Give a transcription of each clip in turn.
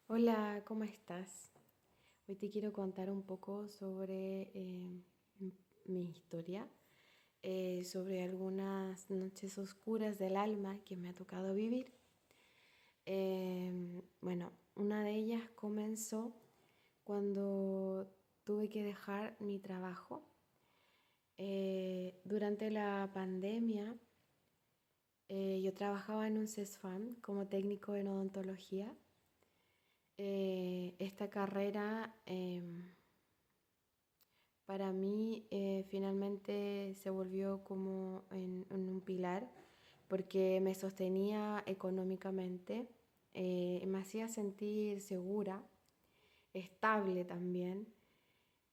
Hola, ¿cómo estás? Hoy te quiero contar un poco sobre mi historia, sobre algunas noches oscuras del alma que me ha tocado vivir. Bueno, una de ellas comenzó cuando tuve que dejar mi trabajo. Durante la pandemia, yo trabajaba en un CESFAM como técnico en odontología. Esta carrera para mí finalmente se volvió como en un pilar porque me sostenía económicamente, me hacía sentir segura, estable también.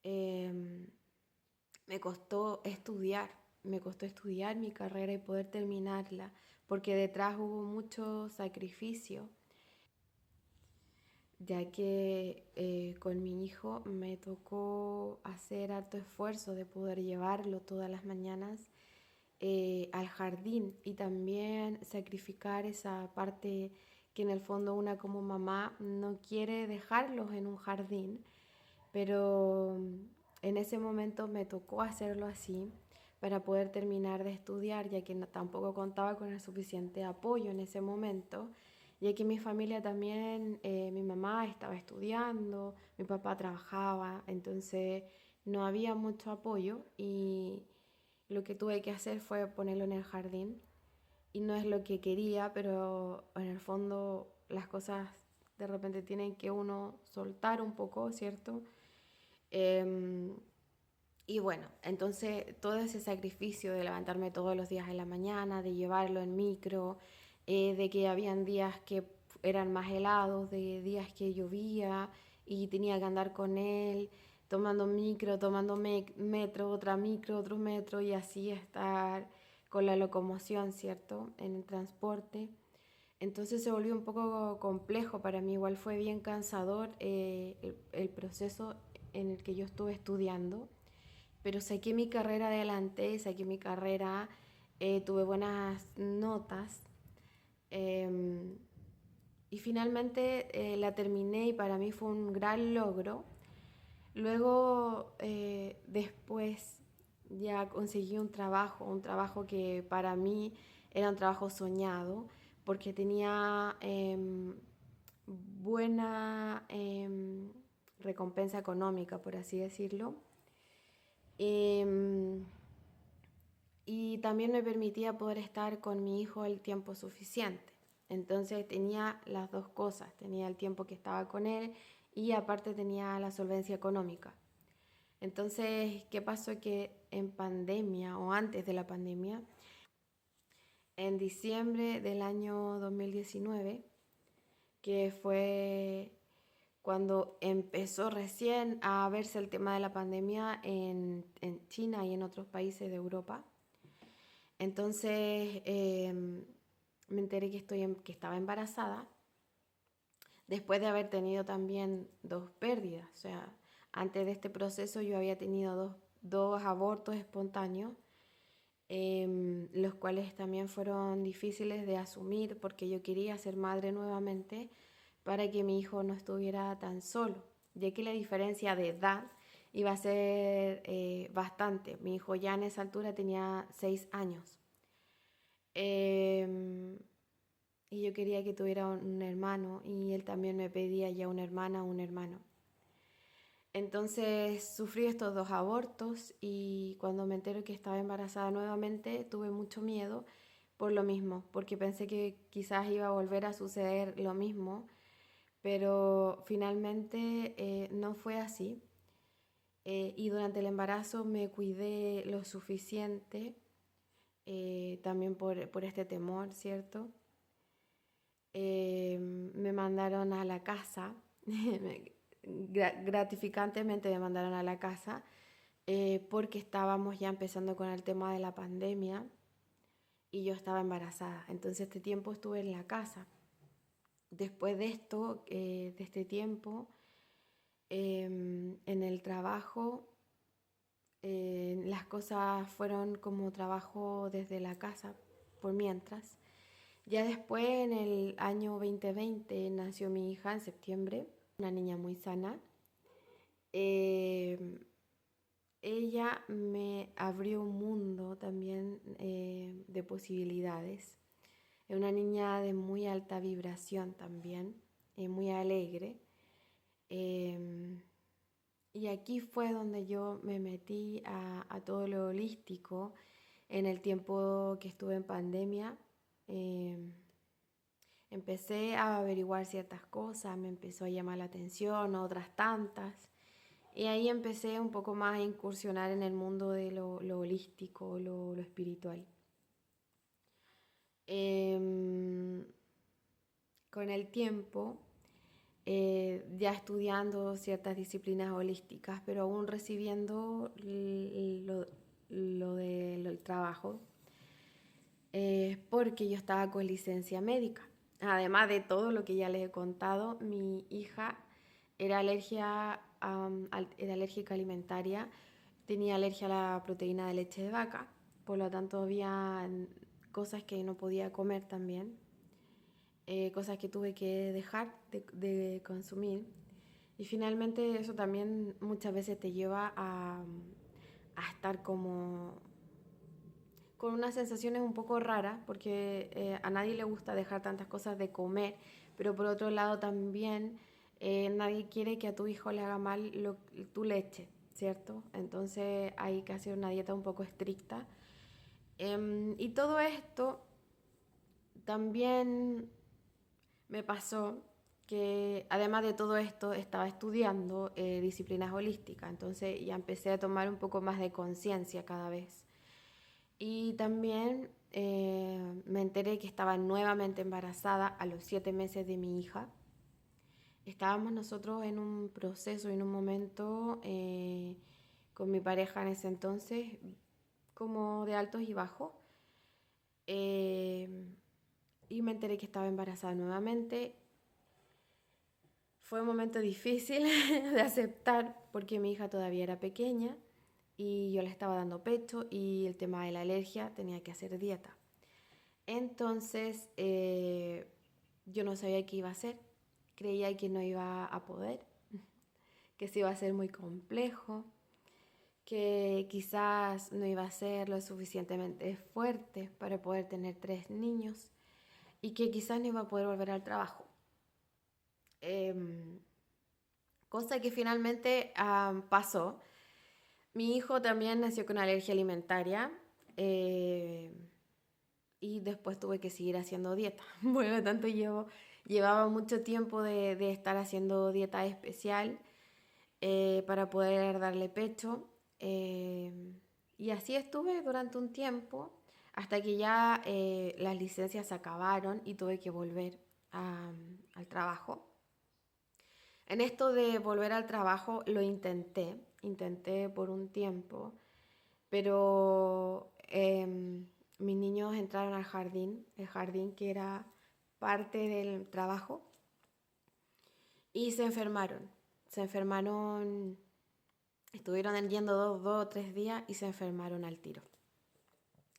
Eh, me costó estudiar mi carrera y poder terminarla porque detrás hubo mucho sacrificio, ya que con mi hijo me tocó hacer harto esfuerzo de poder llevarlo todas las mañanas al jardín y también sacrificar esa parte que en el fondo una como mamá no quiere dejarlos en un jardín, pero en ese momento me tocó hacerlo así para poder terminar de estudiar, ya que tampoco contaba con el suficiente apoyo en ese momento, ya que mi familia también, mi mamá estaba estudiando, mi papá trabajaba, entonces no había mucho apoyo y lo que tuve que hacer fue ponerlo en el jardín y no es lo que quería, pero en el fondo las cosas de repente tienen que uno soltar un poco, ¿cierto? Eh, y bueno, entonces todo ese sacrificio de levantarme todos los días en la mañana, de llevarlo en micro, de que habían días que eran más helados, de días que llovía y tenía que andar con él, tomando micro, tomando metro, otra micro, otro metro y así estar con la locomoción, ¿cierto? En el transporte. Entonces se volvió un poco complejo para mí, igual fue bien cansador el proceso en el que yo estuve estudiando, pero saqué mi carrera adelante, saqué mi carrera, tuve buenas notas eh, y finalmente la terminé y para mí fue un gran logro. Luego, después, ya conseguí un trabajo que para mí era un trabajo soñado, porque tenía buena recompensa económica, por así decirlo. Em, y también me permitía poder estar con mi hijo el tiempo suficiente. Entonces tenía las dos cosas, tenía el tiempo que estaba con él y aparte tenía la solvencia económica. Entonces, ¿qué pasó? Que en pandemia o antes de la pandemia, en diciembre del año 2019, que fue cuando empezó recién a verse el tema de la pandemia en China y en otros países de Europa, entonces me enteré que estaba embarazada después de haber tenido también dos pérdidas. O sea, antes de este proceso yo había tenido dos abortos espontáneos, los cuales también fueron difíciles de asumir porque yo quería ser madre nuevamente para que mi hijo no estuviera tan solo, ya que la diferencia de edad iba a ser bastante. Mi hijo ya en esa altura tenía 6 años. Eh, y yo quería que tuviera un hermano y él también me pedía ya una hermana o un hermano. Entonces sufrí estos dos abortos y cuando me entero que estaba embarazada nuevamente tuve mucho miedo por lo mismo, porque pensé que quizás iba a volver a suceder lo mismo, pero finalmente no fue así. Y durante el embarazo me cuidé lo suficiente, también por este temor, ¿cierto? Me mandaron a la casa, gratificantemente me mandaron a la casa porque estábamos ya empezando con el tema de la pandemia y yo estaba embarazada. Entonces este tiempo estuve en la casa. Después de esto, de este tiempo, en el trabajo, las cosas fueron como trabajo desde la casa por mientras. Ya después, en el año 2020, nació mi hija en septiembre, una niña muy sana. Eh, Ella me abrió un mundo también de posibilidades. Es una niña de muy alta vibración también, muy alegre. Eh, y aquí fue donde yo me metí a todo lo holístico en el tiempo que estuve en pandemia. Eh, Empecé a averiguar ciertas cosas, me empezó a llamar la atención, otras tantas. Y ahí empecé un poco más a incursionar en el mundo de lo holístico, lo espiritual. Em, con el tiempo, ya estudiando ciertas disciplinas holísticas, pero aún recibiendo lo del trabajo, porque yo estaba con licencia médica. Además de todo lo que ya les he contado, mi hija era alérgica alimentaria, tenía alergia a la proteína de leche de vaca, por lo tanto había cosas que no podía comer también, cosas que tuve que dejar de consumir. Y finalmente eso también muchas veces te lleva a estar como con unas sensaciones un poco raras, porque a nadie le gusta dejar tantas cosas de comer, pero por otro lado también nadie quiere que a tu hijo le haga mal tu leche, ¿cierto? Entonces hay que hacer una dieta un poco estricta. Y todo esto también me pasó que además de todo esto estaba estudiando disciplinas holísticas, entonces ya empecé a tomar un poco más de conciencia cada vez. Y también me enteré que estaba nuevamente embarazada a los 7 meses de mi hija. Estábamos nosotros en un proceso, en un momento con mi pareja en ese entonces, como de altos y bajos. Eh, y me enteré que estaba embarazada nuevamente. Fue un momento difícil de aceptar porque mi hija todavía era pequeña y yo le estaba dando pecho y el tema de la alergia tenía que hacer dieta. Entonces yo no sabía qué iba a hacer, creía que no iba a poder, que se iba a ser muy complejo, que quizás no iba a ser lo suficientemente fuerte para poder tener 3 niños y que quizás no iba a poder volver al trabajo. Eh, Cosa que finalmente pasó. Mi hijo también nació con alergia alimentaria. eh, y después tuve que seguir haciendo dieta. Bueno, tanto llevaba mucho tiempo de estar haciendo dieta especial para poder darle pecho. Y así estuve durante un tiempo hasta que ya las licencias se acabaron y tuve que volver al trabajo. En esto de volver al trabajo lo intenté por un tiempo, pero mis niños entraron al jardín, el jardín que era parte del trabajo, y se enfermaron. Se enfermaron, estuvieron yendo 2 o 3 días y se enfermaron al tiro.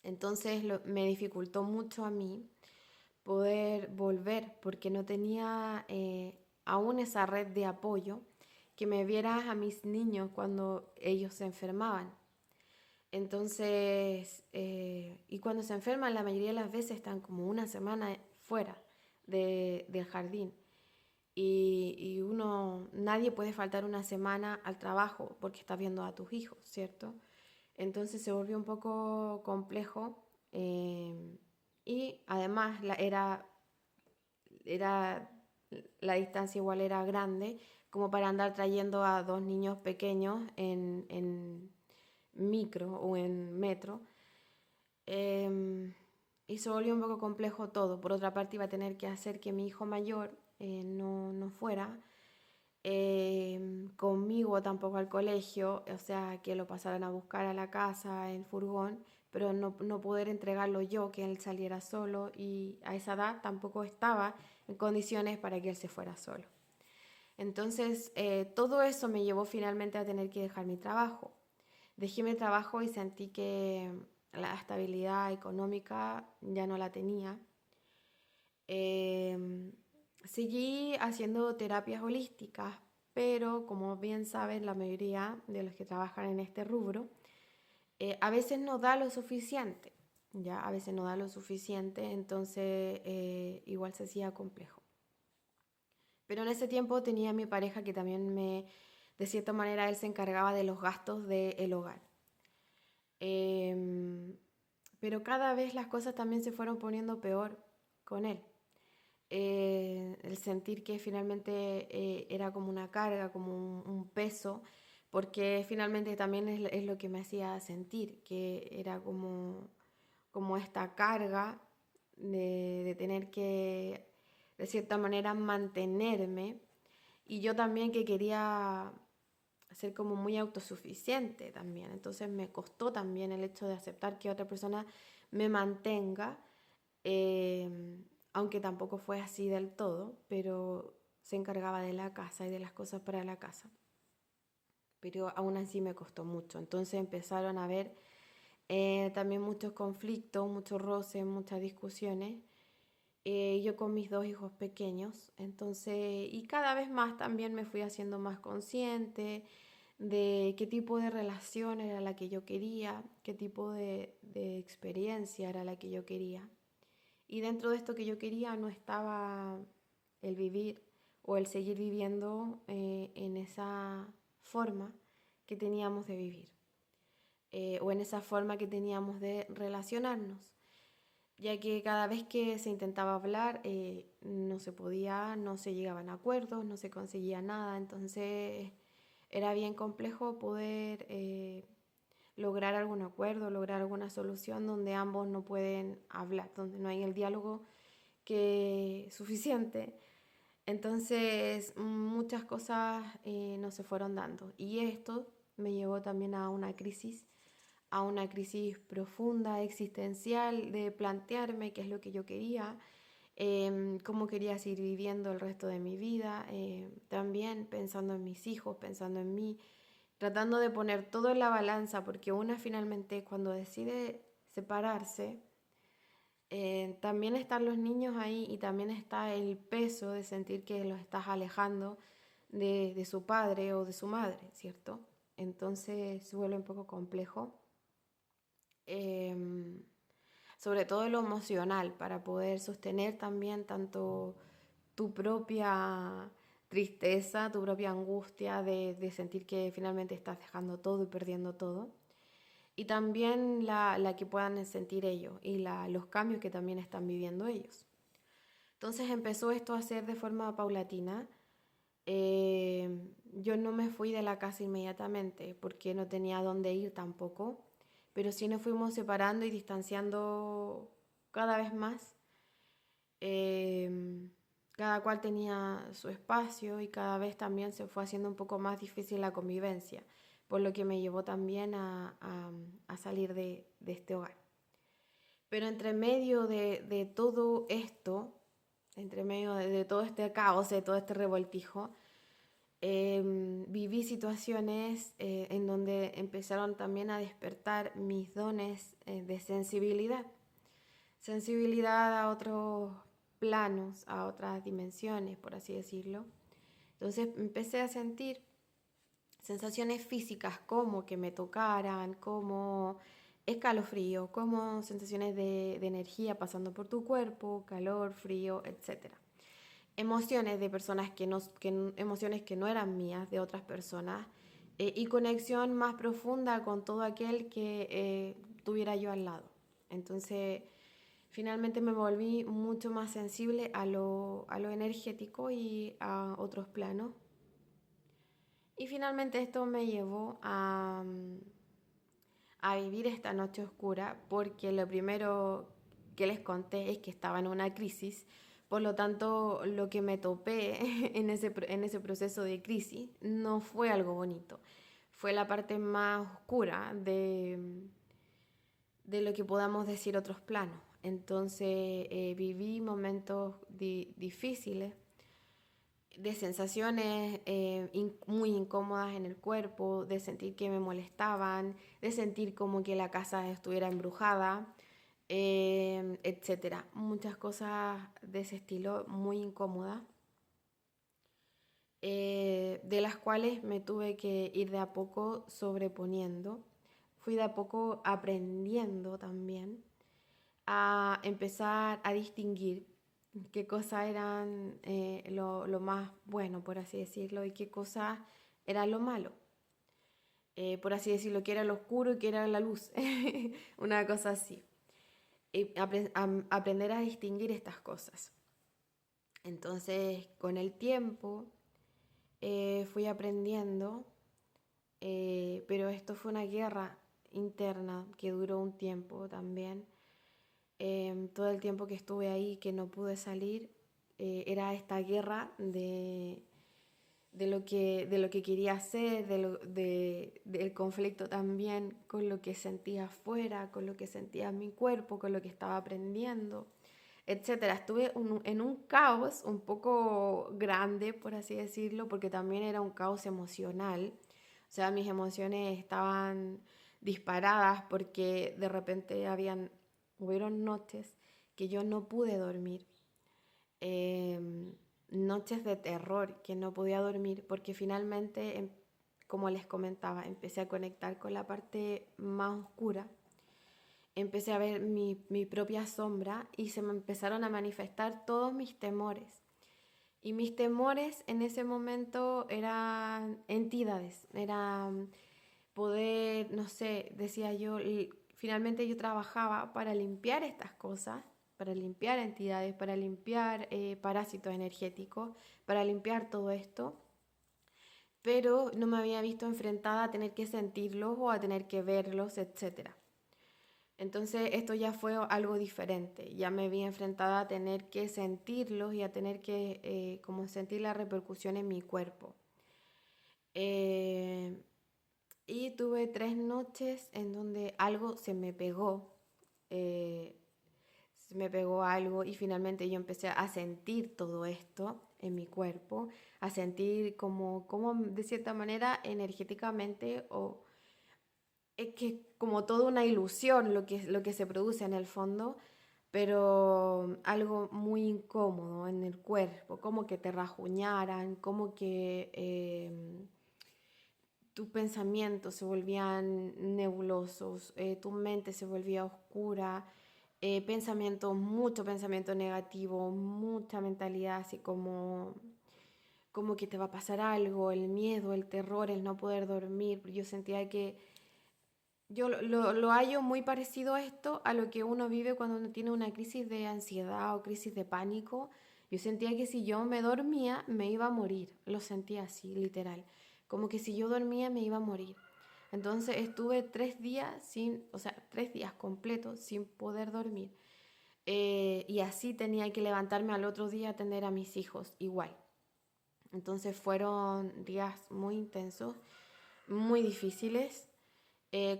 Entonces me dificultó mucho a mí poder volver porque no tenía aún esa red de apoyo que me viera a mis niños cuando ellos se enfermaban. Entonces, y cuando se enferman, la mayoría de las veces están como una semana fuera del jardín. Y nadie puede faltar una semana al trabajo porque estás viendo a tus hijos, ¿cierto? Entonces se volvió un poco complejo y además era, la distancia igual era grande como para andar trayendo a 2 niños pequeños en micro o en metro. Y se volvió un poco complejo todo. Por otra parte, iba a tener que hacer que mi hijo mayor no fuera conmigo tampoco al colegio, o sea, que lo pasaran a buscar a la casa en furgón, pero no poder entregarlo yo, que él saliera solo y a esa edad tampoco estaba en condiciones para que él se fuera solo. Entonces, todo eso me llevó finalmente a tener que dejar mi trabajo. Dejé mi trabajo y sentí que la estabilidad económica ya no la tenía. Em, Seguí haciendo terapias holísticas, pero como bien saben la mayoría de los que trabajan en este rubro, a veces no da lo suficiente, ya, a veces no da lo suficiente, entonces igual se hacía complejo. Pero en ese tiempo tenía a mi pareja que también de cierta manera, él se encargaba de los gastos del hogar. Em, pero cada vez las cosas también se fueron poniendo peor con él. El sentir que finalmente era como una carga, como un peso, porque finalmente también es lo que me hacía sentir, que era como esta carga de tener que, de cierta manera, mantenerme. Y yo también que quería ser como muy autosuficiente también. Entonces me costó también el hecho de aceptar que otra persona me mantenga, eh, aunque tampoco fue así del todo, pero se encargaba de la casa y de las cosas para la casa. Pero aún así me costó mucho. Entonces empezaron a haber también muchos conflictos, muchos roces, muchas discusiones. Yo con mis dos hijos pequeños, entonces, y cada vez más también me fui haciendo más consciente de qué tipo de relación era la que yo quería, qué tipo de experiencia era la que yo quería. Y dentro de esto que yo quería no estaba el vivir o el seguir viviendo en esa forma que teníamos de vivir, o en esa forma que teníamos de relacionarnos, ya que cada vez que se intentaba hablar no se podía, no se llegaban a acuerdos, no se conseguía nada, entonces era bien complejo poder lograr algún acuerdo, lograr alguna solución donde ambos no pueden hablar, donde no hay el diálogo que suficiente. Entonces muchas cosas no se fueron dando y esto me llevó también a una crisis profunda, existencial, de plantearme qué es lo que yo quería, cómo quería seguir viviendo el resto de mi vida, también pensando en mis hijos, pensando en mí, tratando de poner todo en la balanza, porque una finalmente cuando decide separarse, también están los niños ahí y también está el peso de sentir que los estás alejando de su padre o de su madre, ¿cierto? Entonces se vuelve un poco complejo, eh, sobre todo lo emocional, para poder sostener también tanto tu propia tristeza, tu propia angustia de sentir que finalmente estás dejando todo y perdiendo todo, y también la que puedan sentir ellos y los cambios que también están viviendo ellos. Entonces empezó esto a ser de forma paulatina. Yo no me fui de la casa inmediatamente porque no tenía dónde ir tampoco, pero sí nos fuimos separando y distanciando cada vez más. Eh, Cada cual tenía su espacio y cada vez también se fue haciendo un poco más difícil la convivencia, por lo que me llevó también a salir de este hogar. Pero entre medio de todo esto, entre medio de todo este caos, de todo este revoltijo, viví situaciones en donde empezaron también a despertar mis dones de sensibilidad. Sensibilidad a otros planos, a otras dimensiones, por así decirlo. Entonces empecé a sentir sensaciones físicas como que me tocaran, como escalofrío, como sensaciones de energía pasando por tu cuerpo, calor, frío, etcétera. Emociones de personas emociones que no eran mías, de otras personas, y conexión más profunda con todo aquel que tuviera yo al lado. Entonces, finalmente me volví mucho más sensible a lo energético y a otros planos. Y finalmente esto me llevó a vivir esta noche oscura porque lo primero que les conté es que estaba en una crisis. Por lo tanto, lo que me topé en ese proceso de crisis no fue algo bonito. Fue la parte más oscura de lo que podamos decir otros planos. Entonces viví momentos difíciles, de sensaciones muy incómodas en el cuerpo, de sentir que me molestaban, de sentir como que la casa estuviera embrujada, etcétera. Muchas cosas de ese estilo muy incómodas, de las cuales me tuve que ir de a poco sobreponiendo. Fui de a poco aprendiendo también a empezar a distinguir qué cosas eran lo más bueno, por así decirlo, y qué cosas era lo malo. Por así decirlo, que era lo oscuro y que era la luz, una cosa así. Aprender a distinguir estas cosas. Entonces, con el tiempo fui aprendiendo, pero esto fue una guerra interna que duró un tiempo también. Todo el tiempo que estuve ahí, que no pude salir, era esta guerra de lo que quería hacer, del conflicto también con lo que sentía afuera, con lo que sentía en mi cuerpo, con lo que estaba aprendiendo, etcétera. Estuve en un caos un poco grande, por así decirlo, porque también era un caos emocional. O sea, mis emociones estaban disparadas porque de repente hubieron noches que yo no pude dormir. Noches de terror que no podía dormir porque finalmente, como les comentaba, empecé a conectar con la parte más oscura, empecé a ver mi propia sombra y se me empezaron a manifestar todos mis temores. Y mis temores en ese momento eran entidades, eran poder, no sé, decía yo, finalmente yo trabajaba para limpiar estas cosas, para limpiar entidades, para limpiar parásitos energéticos, para limpiar todo esto, pero no me había visto enfrentada a tener que sentirlos o a tener que verlos, etcétera. Entonces esto ya fue algo diferente, ya me vi enfrentada a tener que sentirlos y a tener que como sentir la repercusión en mi cuerpo. Eh, y tuve 3 noches en donde algo eh, se me pegó algo y finalmente yo empecé a sentir todo esto en mi cuerpo, a sentir como de cierta manera energéticamente o es que como toda una ilusión lo que se produce en el fondo, pero algo muy incómodo en el cuerpo, como que te rajuñaran, como que tus pensamientos se volvían nebulosos, tu mente se volvía oscura, mucho pensamiento negativo, mucha mentalidad así como que te va a pasar algo, el miedo, el terror, el no poder dormir. Yo sentía que yo lo hallo muy parecido a esto, a lo que uno vive cuando uno tiene una crisis de ansiedad o crisis de pánico. Yo sentía que si yo me dormía, me iba a morir. Lo sentía así, literal. Como que si yo dormía, me iba a morir. Entonces estuve 3 días o sea, 3 días completos sin poder dormir. Y así tenía que levantarme al otro día a atender a mis hijos, igual. Entonces fueron días muy intensos, muy difíciles.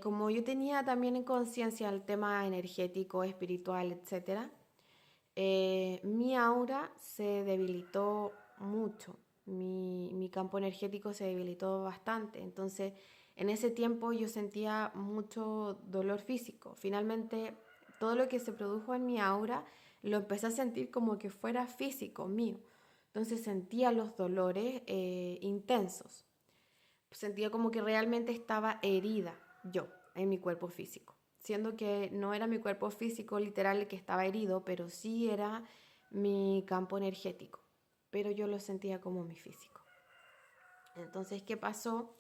Como yo tenía también en conciencia el tema energético, espiritual, etcétera, mi aura se debilitó mucho, mi campo energético se debilitó bastante, entonces en ese tiempo yo sentía mucho dolor físico. Finalmente, todo lo que se produjo en mi aura lo empecé a sentir como que fuera físico mío, entonces sentía los dolores intensos, sentía como que realmente estaba herida yo en mi cuerpo físico, siendo que no era mi cuerpo físico literal el que estaba herido, pero sí era mi campo energético, pero yo lo sentía como mi físico. Entonces, ¿qué pasó?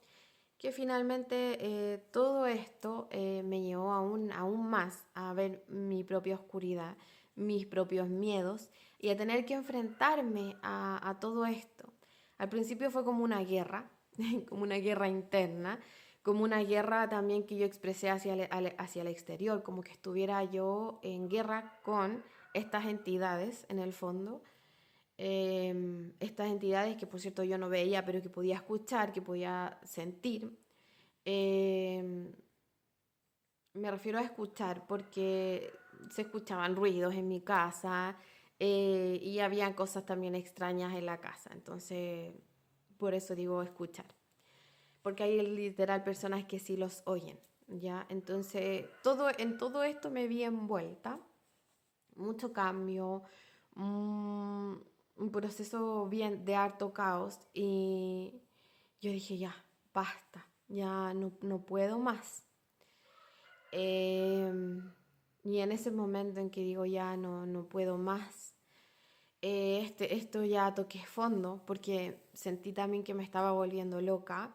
Que finalmente todo esto me llevó aún más a ver mi propia oscuridad, mis propios miedos y a tener que enfrentarme a todo esto. Al principio fue como una guerra, como una guerra interna, como una guerra también que yo expresé hacia el exterior, como que estuviera yo en guerra con estas entidades en el fondo, estas entidades que por cierto yo no veía, pero que podía escuchar, que podía sentir. Eh, Me refiero a escuchar porque se escuchaban ruidos en mi casa y había cosas también extrañas en la casa, entonces por eso digo escuchar, porque hay literal personas que sí los oyen, ¿ya? Entonces, en todo esto me vi envuelta, mucho cambio, un, un proceso bien de harto caos y yo dije, ya, basta, ya no puedo más. Y en ese momento en que digo, ya no puedo más, esto ya toqué fondo porque sentí también que me estaba volviendo loca.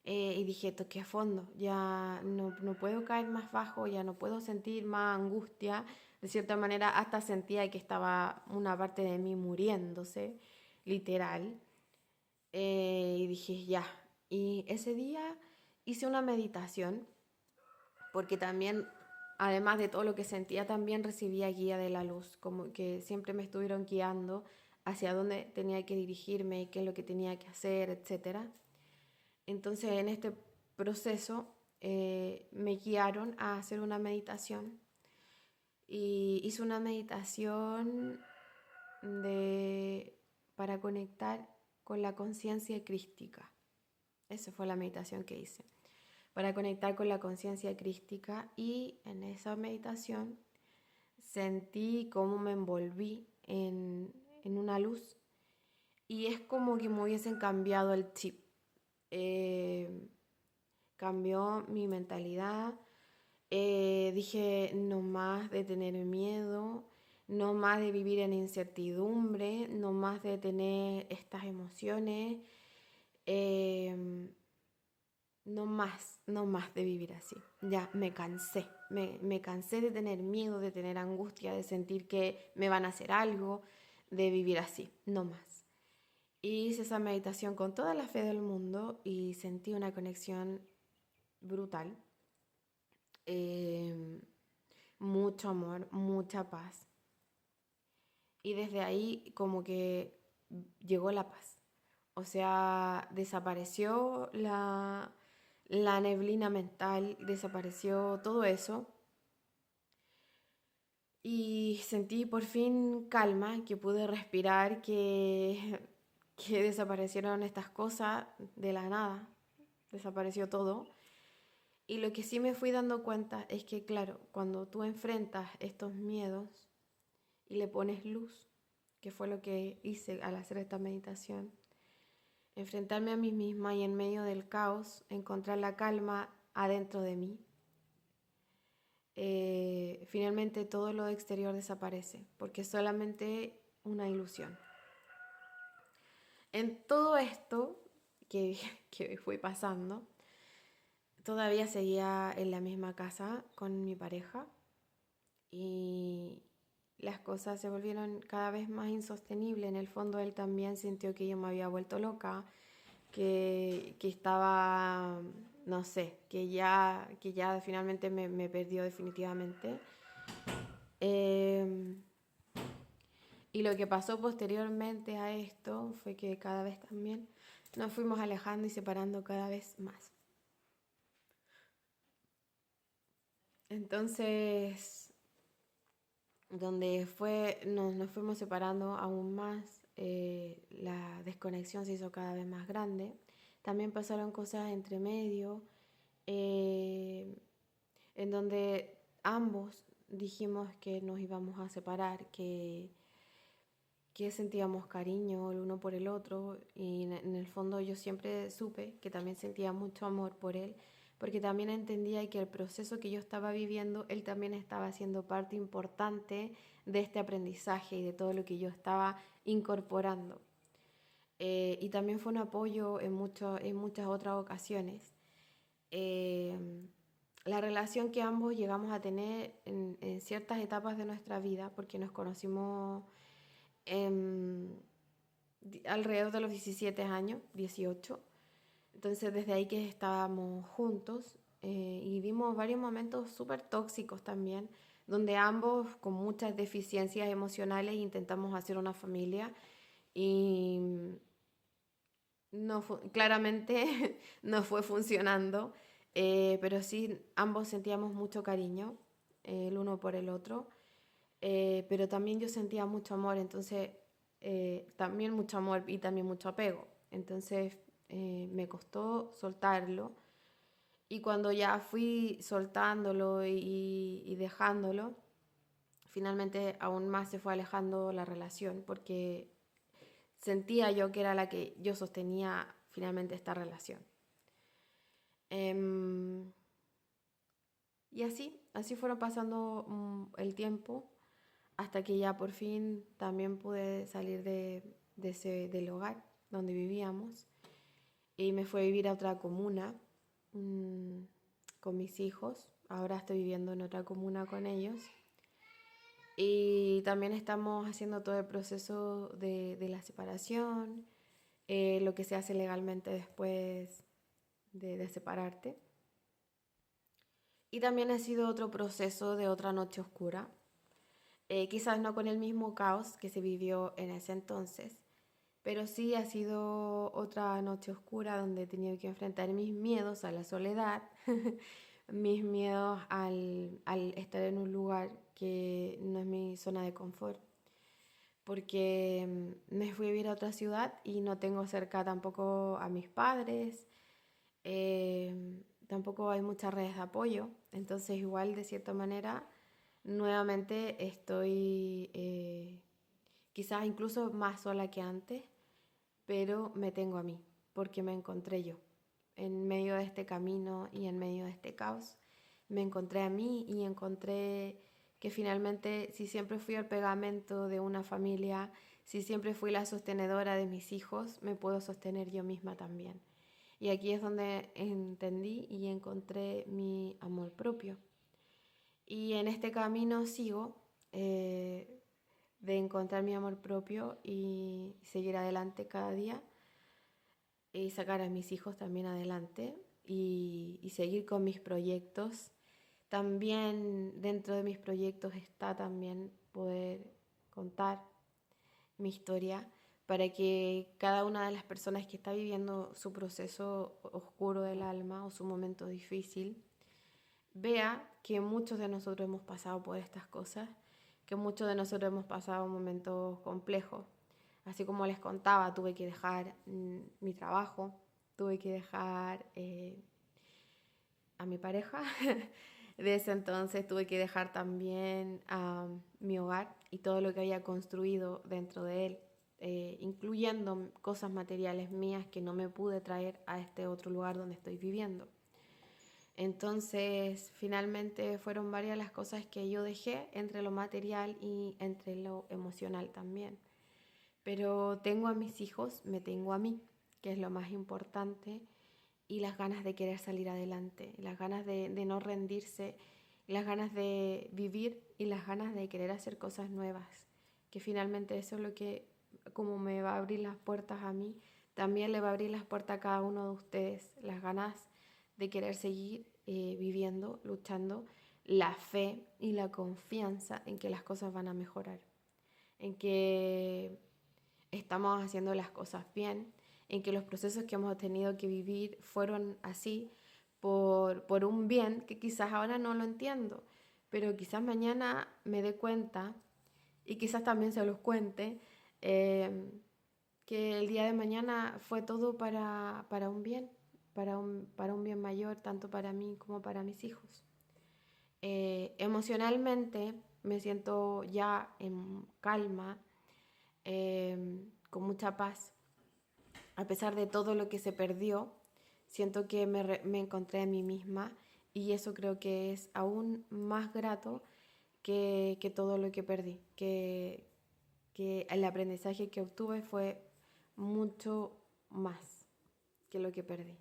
Y dije, toqué fondo, ya no puedo caer más bajo, ya no puedo sentir más angustia. De cierta manera, hasta sentía que estaba una parte de mí muriéndose, literal. Y dije, ya. Y ese día hice una meditación, porque también, además de todo lo que sentía, también recibía guía de la luz, como que siempre me estuvieron guiando hacia dónde tenía que dirigirme, qué es lo que tenía que hacer, etcétera. Entonces, en este proceso me guiaron a hacer una meditación y hice una meditación de, para conectar con la conciencia crística. Esa fue la meditación que hice, para conectar con la conciencia crística, y en esa meditación sentí cómo me envolví en una luz y es como que me hubiesen cambiado el chip. Eh, Cambió mi mentalidad. Dije, no más de tener miedo, no más de vivir en incertidumbre, no más de tener estas emociones, eh, no más de vivir así. Ya me cansé, me cansé de tener miedo, de tener angustia, de sentir que me van a hacer algo, de vivir así, no más. Y hice esa meditación con toda la fe del mundo y sentí una conexión brutal. eh, Mucho amor, mucha paz. Y desde ahí como que llegó la paz. O sea, desapareció la neblina mental, desapareció todo eso. Y sentí por fin calma, que pude respirar, que desaparecieron estas cosas de la nada. Desapareció todo. Y lo que sí me fui dando cuenta es que, claro, cuando tú enfrentas estos miedos y le pones luz, que fue lo que hice al hacer esta meditación, enfrentarme a mí misma y en medio del caos encontrar la calma adentro de mí, finalmente todo lo exterior desaparece, porque es solamente una ilusión. En todo esto que, que fui pasando, todavía seguía en la misma casa con mi pareja y las cosas se volvieron cada vez más insostenibles. En el fondo él también sintió que yo me había vuelto loca, que estaba, no sé, que ya finalmente me perdió definitivamente. Eh, y lo que pasó posteriormente a esto fue que cada vez también nos fuimos alejando y separando cada vez más. Entonces, donde nos fuimos separando aún más, la desconexión se hizo cada vez más grande. También pasaron cosas entre medio, eh, en donde ambos dijimos que nos íbamos a separar, que sentíamos cariño el uno por el otro, y en el fondo yo siempre supe que también sentía mucho amor por él, porque también entendía que el proceso que yo estaba viviendo, él también estaba siendo parte importante de este aprendizaje y de todo lo que yo estaba incorporando. Y también fue un apoyo en muchas otras ocasiones. Eh, la relación que ambos llegamos a tener en ciertas etapas de nuestra vida, porque nos conocimos en alrededor de los 17 años, 18. Entonces desde ahí que estábamos juntos, y vivimos varios momentos súper tóxicos también, donde ambos con muchas deficiencias emocionales intentamos hacer una familia y no claramente no fue funcionando, pero sí ambos sentíamos mucho cariño, el uno por el otro, pero también yo sentía mucho amor, entonces también mucho amor y también mucho apego. Entonces me costó soltarlo Y cuando ya fui soltándolo y dejándolo, finalmente aún más se fue alejando la relación porque sentía yo que era la que yo sostenía finalmente esta relación. Em, y así fueron pasando el tiempo hasta que ya por fin también pude salir del hogar donde vivíamos y me fui a vivir a otra comuna mm, con mis hijos. Ahora estoy viviendo en otra comuna con ellos. Y también estamos haciendo todo el proceso de la separación, lo que se hace legalmente después de separarte. Y también ha sido otro proceso de otra noche oscura, quizás no con el mismo caos que se vivió en ese entonces, pero sí ha sido otra noche oscura donde he tenido que enfrentar mis miedos a la soledad, mis miedos al estar en un lugar que no es mi zona de confort, porque me fui a vivir a otra ciudad y no tengo cerca tampoco a mis padres, tampoco hay muchas redes de apoyo, entonces igual de cierta manera nuevamente estoy quizás incluso más sola que antes, pero me tengo a mí, porque me encontré yo. En medio de este camino y en medio de este caos, me encontré a mí y encontré que finalmente si siempre fui el pegamento de una familia, si siempre fui la sostenedora de mis hijos, me puedo sostener yo misma también. Y aquí es donde entendí y encontré mi amor propio. Y en este camino sigo de encontrar mi amor propio y seguir adelante cada día y sacar a mis hijos también adelante y seguir con mis proyectos. También dentro de mis proyectos está también poder contar mi historia para que cada una de las personas que está viviendo su proceso oscuro del alma o su momento difícil vea que muchos de nosotros hemos pasado por estas cosas, que muchos de nosotros hemos pasado momentos complejos. Así como les contaba, tuve que dejar mi trabajo, tuve que dejar a mi pareja. De ese entonces tuve que dejar también mi hogar y todo lo que había construido dentro de él, incluyendo cosas materiales mías que no me pude traer a este otro lugar donde estoy viviendo. Entonces, finalmente fueron varias las cosas que yo dejé entre lo material y entre lo emocional también. Pero tengo a mis hijos, me tengo a mí, que es lo más importante, y las ganas de querer salir adelante, las ganas de no rendirse, las ganas de vivir y las ganas de querer hacer cosas nuevas, que finalmente eso es lo que, como me va a abrir las puertas a mí, también le va a abrir las puertas a cada uno de ustedes, las ganas de querer seguir viviendo, luchando, la fe y la confianza en que las cosas van a mejorar, en que estamos haciendo las cosas bien, en que los procesos que hemos tenido que vivir fueron así por un bien que quizás ahora no lo entiendo, pero quizás mañana me dé cuenta y quizás también se los cuente, que el día de mañana fue todo para un bien, para un bien mayor, tanto para mí como para mis hijos. Emocionalmente me siento ya en calma, con mucha paz. A pesar de todo lo que se perdió, siento que me encontré a mí misma y eso creo que es aún más grato que todo lo que perdí, que el aprendizaje que obtuve fue mucho más que lo que perdí.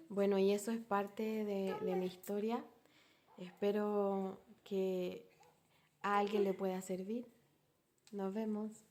Bueno, y eso es parte de mi historia. Espero que a alguien le pueda servir. Nos vemos.